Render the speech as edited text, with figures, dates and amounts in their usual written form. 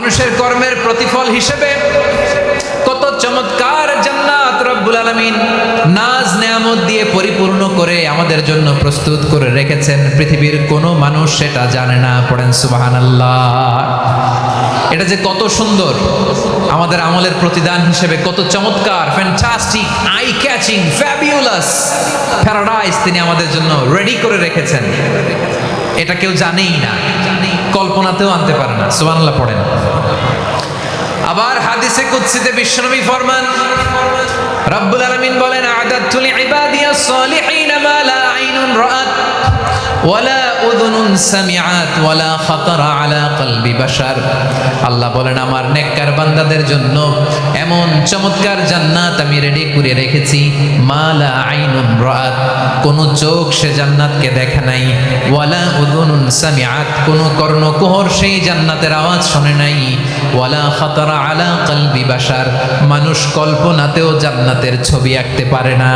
মানুষের কর্মের প্রতিফল হিসেবে কত চমৎকার জান্নাত রব্বুল আলামিন নাজ নেয়ামত দিয়ে পরিপূর্ণ করে আমাদের জন্য প্রস্তুত করে রেখেছেন। পৃথিবীর কোনো মানুষ সেটা জানে না। পড়েন সুবহানাল্লাহ। এটা যে কত সুন্দর, আমাদের আমলের প্রতিদান হিসেবে কত চমৎকার, fantastic, eye catching, fabulous paradise তিনি আমাদের জন্য রেডি করে রেখেছেন। এটা কেউ জানেই না, কল্পনাতেও আনতে পারে না। সুবহানাল্লাহ পড়েন। আবার হাদিসে কুদসিতে বিশ্বনবী ফরমান, রব্বুল আলামিন বলেন, আ'দাতু লিইবাদিয়াস সালিহিন মা লা আইনুন রাআত ওয়ালা উযুনুন সামিআত ওয়ালা খাতারা আলা কলবি বাশার। আল্লাহ বলেন, আমার নেককার বান্দাদের জন্য এমন চমৎকার জান্নাত আমি রেডি করে রেখেছি, মা লা আইনুন রাআত, কোন চোখ সে জান্নাতকে দেখে নাই, ওয়ালা উযুনুন সামিআত, কোন কর্ণকুহর সেই জান্নাতের আওয়াজ শুনে নাই, ওয়ালা খাতারা আলা কলবি বাশার, মানুষ কল্পনাতেও জান্নাতের ছবি আঁকতে পারে না।